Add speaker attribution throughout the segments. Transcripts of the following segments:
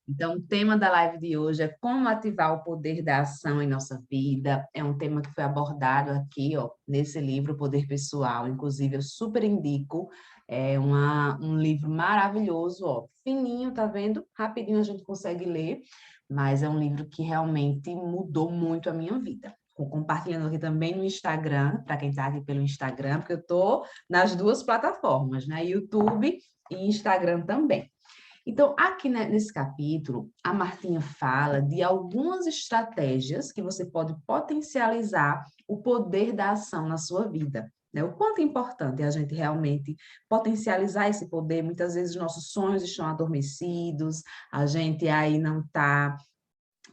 Speaker 1: Então, o tema da live de hoje é como ativar o poder da ação em nossa vida. É um tema que foi abordado aqui, ó, nesse livro, Poder Pessoal. Inclusive, eu super indico. É um livro maravilhoso, ó, fininho, tá vendo? Rapidinho a gente consegue ler, mas é um livro que realmente mudou muito a minha vida. Estou compartilhando aqui também no Instagram, para quem está aqui pelo Instagram, porque eu estou nas duas plataformas, né? YouTube e Instagram também. Então, aqui nesse capítulo, a Martinha fala de algumas estratégias que você pode potencializar o poder da ação na sua vida. Né? O quanto é importante a gente realmente potencializar esse poder. Muitas vezes os nossos sonhos estão adormecidos, a gente aí não está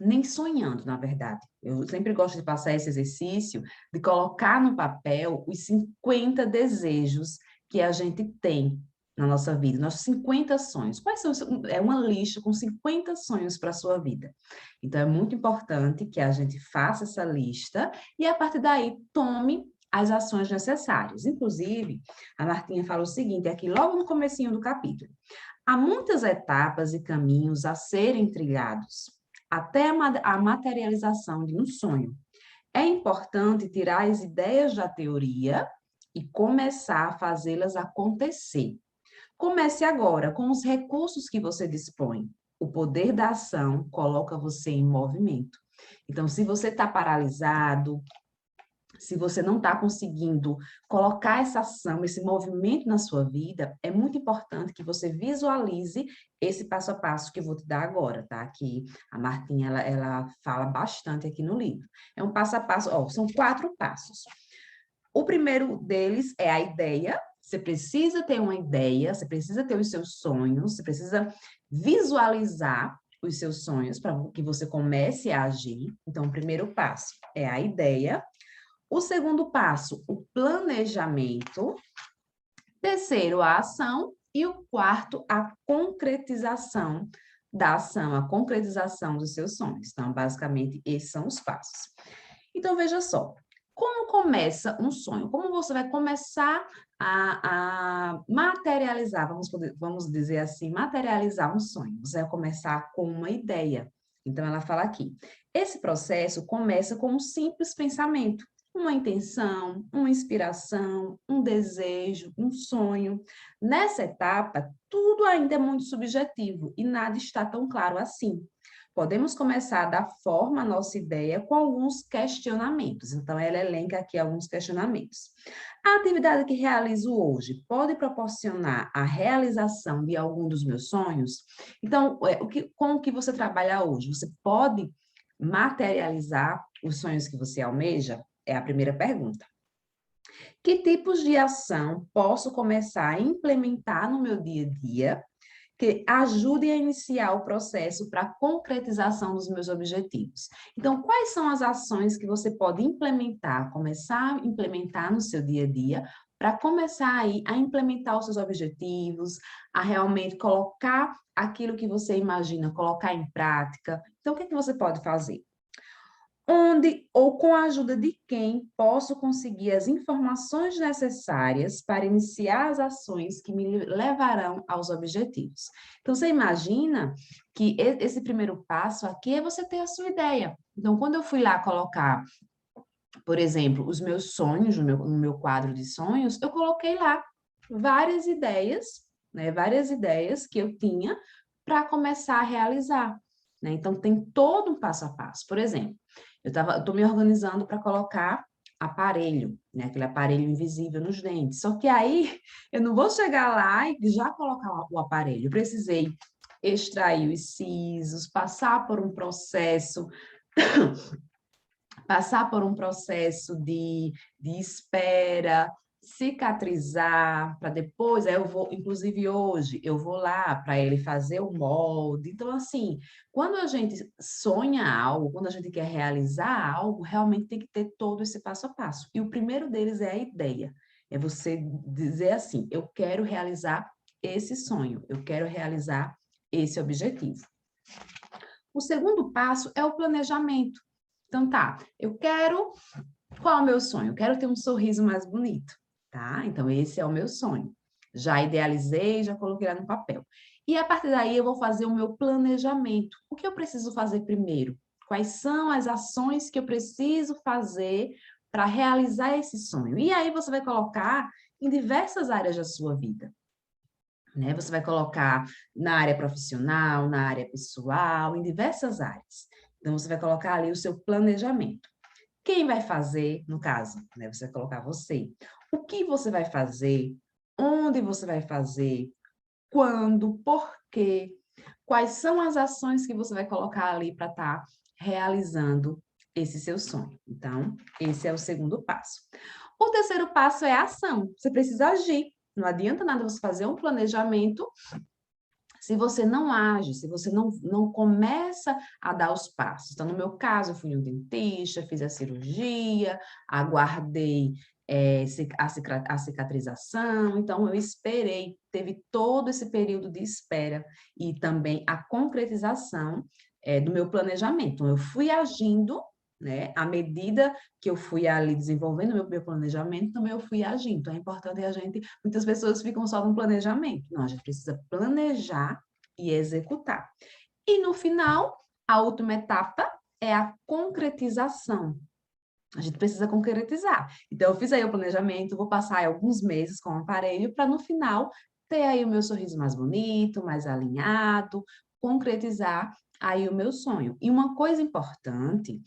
Speaker 1: nem sonhando, na verdade. Eu sempre gosto de passar esse exercício de colocar no papel os 50 desejos que a gente tem na nossa vida, nossos 50 sonhos. Quais são? É uma lista com 50 sonhos para a sua vida. Então, é muito importante que a gente faça essa lista e, a partir daí, tome as ações necessárias. Inclusive, a Martinha fala o seguinte, aqui logo no comecinho do capítulo. Há muitas etapas e caminhos a serem trilhados até a materialização de um sonho. É importante tirar as ideias da teoria e começar a fazê-las acontecer. Comece agora com os recursos que você dispõe. O poder da ação coloca você em movimento. Então, se você está paralisado, se você não está conseguindo colocar essa ação, esse movimento na sua vida, é muito importante que você visualize esse passo a passo que eu vou te dar agora, tá? Que a Martinha, ela fala bastante aqui no livro. É um passo a passo, ó, são 4 passos. O primeiro deles é a ideia. Você precisa ter uma ideia, você precisa ter os seus sonhos, você precisa visualizar os seus sonhos para que você comece a agir. Então, o primeiro passo é a ideia. O segundo passo, o planejamento. Terceiro, a ação. E o quarto, a concretização da ação, a concretização dos seus sonhos. Então, basicamente, esses são os passos. Então, veja só, como começa um sonho? Como você vai começar a materializar, vamos dizer assim, materializar um sonho? Você vai começar com uma ideia. Então, ela fala aqui, esse processo começa com um simples pensamento, uma intenção, uma inspiração, um desejo, um sonho. Nessa etapa, tudo ainda é muito subjetivo e nada está tão claro assim. Podemos começar a dar forma à nossa ideia com alguns questionamentos. Então, ela elenca aqui alguns questionamentos. A atividade que realizo hoje pode proporcionar a realização de algum dos meus sonhos? Então, com o que você trabalha hoje? Você pode materializar os sonhos que você almeja? É a primeira pergunta. Que tipos de ação posso começar a implementar no meu dia a dia que ajudem a iniciar o processo para a concretização dos meus objetivos? Então, quais são as ações que você pode implementar, começar a implementar no seu dia a dia, para começar aí a implementar os seus objetivos, a realmente colocar aquilo que você imagina, colocar em prática? Então, o que é que você pode fazer? Onde ou com a ajuda de quem posso conseguir as informações necessárias para iniciar as ações que me levarão aos objetivos. Então, você imagina que esse primeiro passo aqui é você ter a sua ideia. Então, quando eu fui lá colocar, por exemplo, os meus sonhos no meu quadro de sonhos, eu coloquei lá várias ideias, né? Várias ideias que eu tinha para começar a realizar, né? Então, tem todo um passo a passo. Por exemplo, eu estou me organizando para colocar aparelho, né? Aquele aparelho invisível nos dentes. Só que aí eu não vou chegar lá e já colocar o aparelho. Eu precisei extrair os sisos, passar por um processo de espera, cicatrizar, para depois, aí eu vou, inclusive hoje, eu vou lá para ele fazer o molde. Então, assim, quando a gente sonha algo, quando a gente quer realizar algo, realmente tem que ter todo esse passo a passo. E o primeiro deles é a ideia. É você dizer assim, eu quero realizar esse sonho, eu quero realizar esse objetivo. O segundo passo é o planejamento. Então, tá, eu quero. Qual é o meu sonho? Eu quero ter um sorriso mais bonito, tá? Então, esse é o meu sonho. Já idealizei, já coloquei lá no papel. E a partir daí eu vou fazer o meu planejamento. O que eu preciso fazer primeiro? Quais são as ações que eu preciso fazer para realizar esse sonho? E aí você vai colocar em diversas áreas da sua vida, né? Você vai colocar na área profissional, na área pessoal, em diversas áreas. Então, você vai colocar ali o seu planejamento. Quem vai fazer, no caso, né? Você vai colocar você. O que você vai fazer? Onde você vai fazer? Quando? Por quê? Quais são as ações que você vai colocar ali para estar realizando esse seu sonho? Então, esse é o segundo passo. O terceiro passo é a ação. Você precisa agir. Não adianta nada você fazer um planejamento se você não age, se você não começa a dar os passos. Então, no meu caso, eu fui no dentista, fiz a cirurgia, aguardei a cicatrização, então eu esperei, teve todo esse período de espera e também a concretização do meu planejamento. Então, eu fui agindo, né, à medida que eu fui ali desenvolvendo meu planejamento, também eu fui agindo. Então, é importante a gente, muitas pessoas ficam só no planejamento. Não, a gente precisa planejar e executar. E no final, a última etapa é a concretização. A gente precisa concretizar. Então, eu fiz aí o planejamento, vou passar aí alguns meses com o aparelho para no final ter aí o meu sorriso mais bonito, mais alinhado, concretizar aí o meu sonho. E uma coisa importante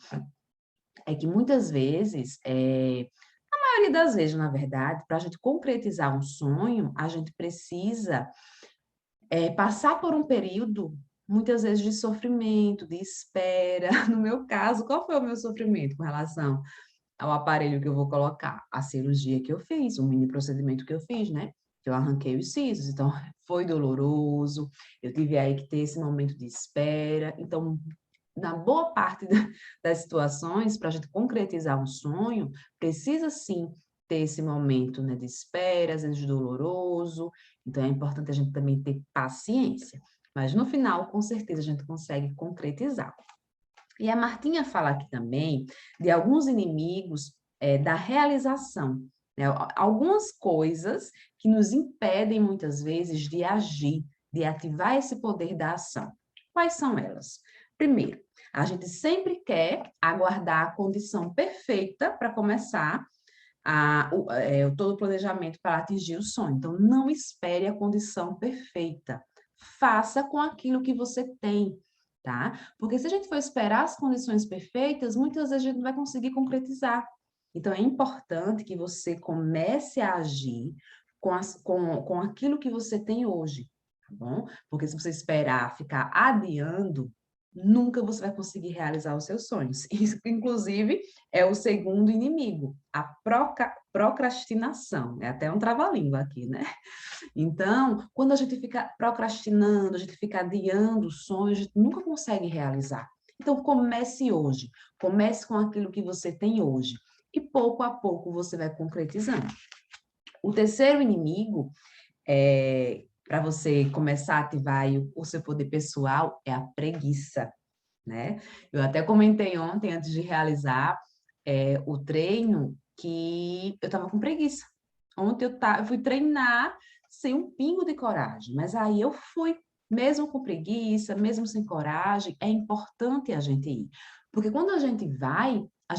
Speaker 1: é que muitas vezes, a maioria das vezes, na verdade, para a gente concretizar um sonho, a gente precisa passar por um período, muitas vezes, de sofrimento, de espera. No meu caso, qual foi o meu sofrimento com relação ao aparelho que eu vou colocar? A cirurgia que eu fiz, o mini procedimento que eu fiz, né? Que eu arranquei os sisos, então foi doloroso, eu tive aí que ter esse momento de espera. Então, na boa parte das situações, para a gente concretizar um sonho, precisa sim ter esse momento, né, de espera, às vezes doloroso, então é importante a gente também ter paciência. Mas no final, com certeza, a gente consegue concretizar. E a Martinha fala aqui também de alguns inimigos da realização, né? Algumas coisas que nos impedem muitas vezes de agir, de ativar esse poder da ação. Quais são elas? Primeiro, a gente sempre quer aguardar a condição perfeita para começar todo o planejamento para atingir o sonho. Então, não espere a condição perfeita. Faça com aquilo que você tem, tá? Porque se a gente for esperar as condições perfeitas, muitas vezes a gente não vai conseguir concretizar. Então, é importante que você comece a agir com aquilo que você tem hoje, tá bom? Porque se você esperar ficar adiando, nunca você vai conseguir realizar os seus sonhos. Isso, inclusive, é o segundo inimigo, a procrastinação. É até um trava-língua aqui, né? Então, quando a gente fica procrastinando, a gente fica adiando o sonho, a gente nunca consegue realizar. Então, comece hoje. Comece com aquilo que você tem hoje. E pouco a pouco você vai concretizando. O terceiro inimigo, para você começar a ativar aí o seu poder pessoal, é a preguiça, né? Eu até comentei ontem, antes de realizar o treino, que eu estava com preguiça. Ontem eu fui treinar sem um pingo de coragem, mas aí eu fui, mesmo com preguiça, mesmo sem coragem, é importante a gente ir. Porque quando a gente vai, a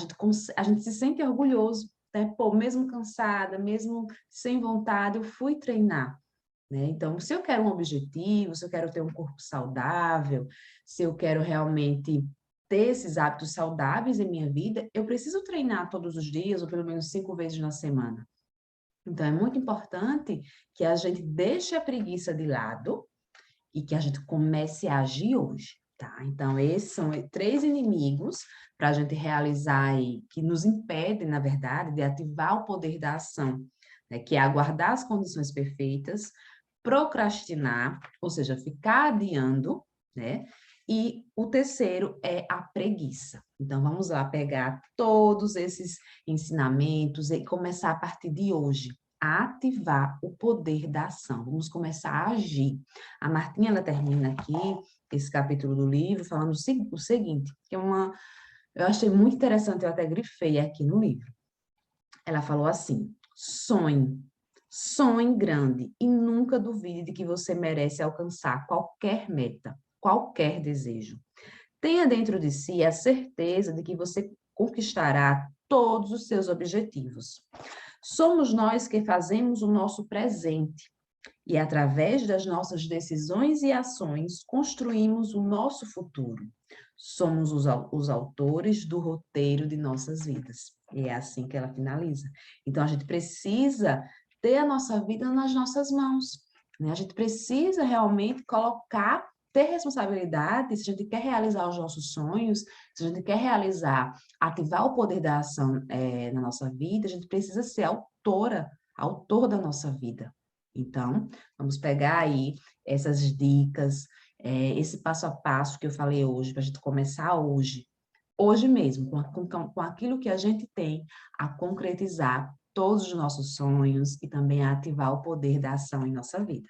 Speaker 1: gente se sente orgulhoso, né? Pô, mesmo cansada, mesmo sem vontade, eu fui treinar. Né? Então, se eu quero um objetivo, se eu quero ter um corpo saudável, se eu quero realmente ter esses hábitos saudáveis em minha vida, eu preciso treinar todos os dias, ou pelo menos 5 vezes na semana. Então, é muito importante que a gente deixe a preguiça de lado e que a gente comece a agir hoje, tá? Então, esses são 3 inimigos para a gente realizar aí, que nos impedem, na verdade, de ativar o poder da ação, né? Que é aguardar as condições perfeitas, procrastinar, ou seja, ficar adiando, né? E o terceiro é a preguiça. Então, vamos lá pegar todos esses ensinamentos e começar a partir de hoje a ativar o poder da ação. Vamos começar a agir. A Martinha, ela termina aqui esse capítulo do livro falando o seguinte, que eu achei muito interessante, eu até grifei aqui no livro. Ela falou assim: sonhe, Sonhe grande e nunca duvide de que você merece alcançar qualquer meta, qualquer desejo. Tenha dentro de si a certeza de que você conquistará todos os seus objetivos. Somos nós que fazemos o nosso presente e, através das nossas decisões e ações, construímos o nosso futuro. Somos os autores do roteiro de nossas vidas. E é assim que ela finaliza. Então, a gente precisa ter a nossa vida nas nossas mãos, né? A gente precisa realmente colocar, ter responsabilidade, se a gente quer realizar os nossos sonhos, se a gente quer realizar, ativar o poder da ação na nossa vida, a gente precisa ser autor da nossa vida. Então, vamos pegar aí essas dicas, esse passo a passo que eu falei hoje, para a gente começar hoje mesmo, com aquilo que a gente tem, a concretizar todos os nossos sonhos e também a ativar o poder da ação em nossa vida.